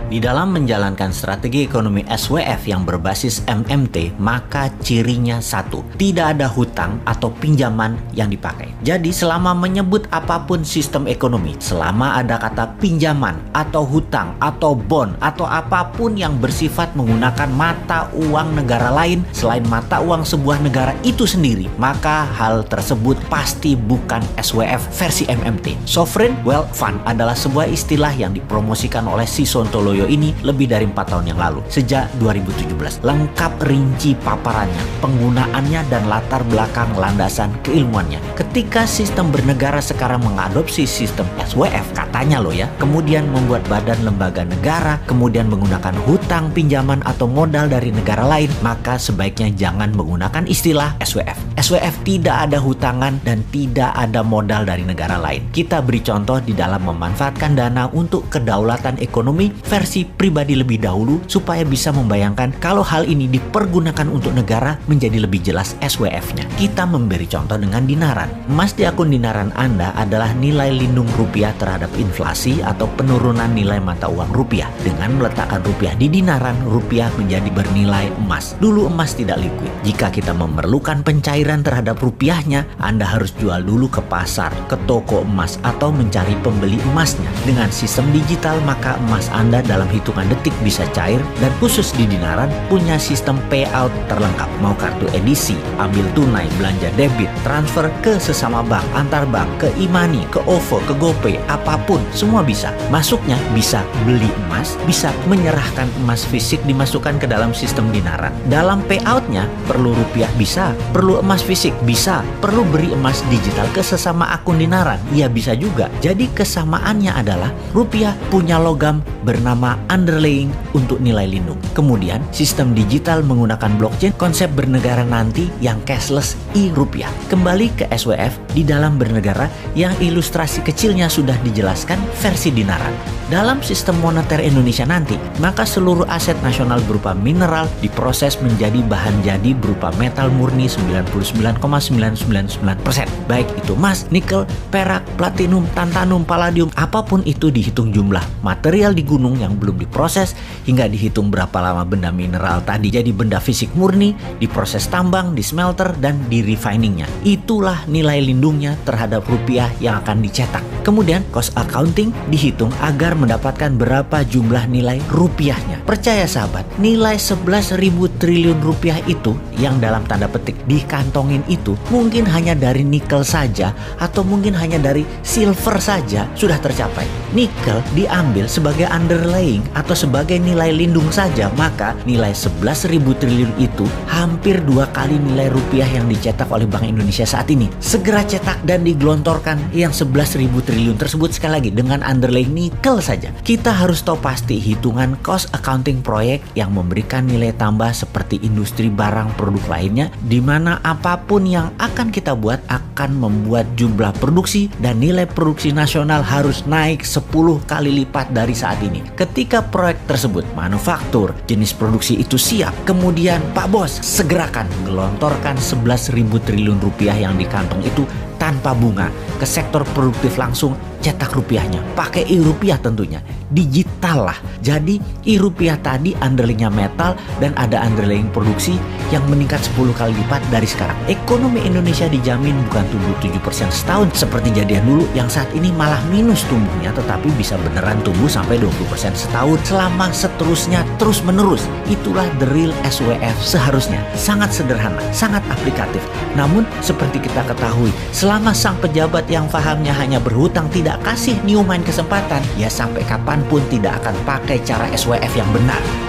Di dalam menjalankan strategi ekonomi SWF yang berbasis MMT, maka cirinya satu, tidak ada hutang atau pinjaman yang dipakai. Jadi selama menyebut apapun sistem ekonomi, selama ada kata pinjaman atau hutang atau bond atau apapun yang bersifat menggunakan mata uang negara lain selain mata uang sebuah negara itu sendiri, maka hal tersebut pasti bukan SWF versi MMT. Sovereign Wealth Fund adalah sebuah istilah yang dipromosikan oleh si Sontoloyo ini lebih dari 4 tahun yang lalu, sejak 2017. Lengkap rinci paparannya, penggunaannya, dan latar belakang landasan keilmuannya. Ketika sistem bernegara sekarang mengadopsi sistem SWF, katanya loh ya, kemudian membuat badan lembaga negara, kemudian menggunakan hutang, pinjaman, atau modal dari negara lain, maka sebaiknya jangan menggunakan istilah SWF. SWF tidak ada hutangan dan tidak ada modal dari negara lain. Kita beri contoh di dalam memanfaatkan dana untuk kedaulatan ekonomi versi pribadi lebih dahulu supaya bisa membayangkan kalau hal ini dipergunakan untuk negara menjadi lebih jelas SWF-nya. Kita memberi contoh dengan dinaran. Emas di akun dinaran Anda adalah nilai lindung rupiah terhadap inflasi atau penurunan nilai mata uang rupiah. Dengan meletakkan rupiah di dinaran, rupiah menjadi bernilai emas. Dulu emas tidak liquid. Jika kita memerlukan pencairan terhadap rupiahnya, Anda harus jual dulu ke pasar, ke toko emas, atau mencari pembeli emasnya. Dengan sistem digital, maka emas Anda dalam hitungan detik bisa cair, dan khusus di dinaran punya sistem payout terlengkap. Mau kartu edisi, ambil tunai, belanja debit, transfer ke sesama bank, antar bank, ke e-money, ke OVO, ke GoPay, apapun, semua bisa. Masuknya bisa beli emas, bisa menyerahkan emas fisik dimasukkan ke dalam sistem dinaran. Dalam payoutnya perlu rupiah bisa, perlu emas fisik bisa, perlu beri emas digital ke sesama akun dinaran, ya bisa juga. Jadi kesamaannya adalah rupiah punya logam bernama underlying untuk nilai lindung. Kemudian sistem digital menggunakan blockchain, konsep bernegara nanti yang cashless e-rupiah. Kembali ke SWF di dalam bernegara yang ilustrasi kecilnya sudah dijelaskan versi dinaran. Dalam sistem moneter Indonesia nanti, maka seluruh aset nasional berupa mineral diproses menjadi bahan jadi berupa metal murni 99,999%. Baik itu emas, nikel, perak, platinum, tantalum, palladium, apapun itu dihitung jumlah material di gunung yang belum diproses hingga dihitung berapa lama benda mineral tadi jadi benda fisik murni, diproses tambang, di smelter, dan di refiningnya. Itulah nilai lindungnya terhadap rupiah yang akan dicetak. Kemudian cost accounting dihitung agar mendapatkan berapa jumlah nilai rupiahnya. Percaya sahabat, nilai 11.000 triliun rupiah itu yang dalam tanda petik dikantongin itu mungkin hanya dari nikel saja atau mungkin hanya dari silver saja sudah tercapai. Nikel diambil sebagai underlying atau sebagai nilai lindung saja, maka nilai 11.000 triliun itu hampir 2 kali nilai rupiah yang dicetak oleh Bank Indonesia saat ini. Segera cetak dan digelontorkan yang 11.000 triliun tersebut sekali lagi dengan underlying nikel saja. Kita harus tahu pasti hitungan cost accounting proyek yang memberikan nilai tambah seperti industri barang produk lainnya, di mana apapun yang akan kita buat akan membuat jumlah produksi dan nilai produksi nasional harus naik 10 kali lipat dari saat ini. Ketika proyek tersebut manufaktur, jenis produksi itu siap, kemudian Pak Bos segerakan gelontorkan 11.000 triliun rupiah yang di kantong itu tanpa bunga ke sektor produktif langsung, cetak rupiahnya pakai e-rupiah tentunya, digital lah. Jadi e-rupiah tadi underlyingnya metal dan ada underlying produksi yang meningkat 10 kali lipat dari sekarang. Ekonomi Indonesia dijamin bukan tumbuh 7% setahun seperti jadian dulu yang saat ini malah minus tumbuhnya, tetapi bisa beneran tumbuh sampai 20% setahun selama seterusnya terus menerus. Itulah the real SWF seharusnya. Sangat sederhana, sangat aplikatif. Namun seperti kita ketahui, selama sang pejabat yang fahamnya hanya berhutang tidak kasih Newman kesempatan, ya sampai kapanpun tidak akan pakai cara SWF yang benar.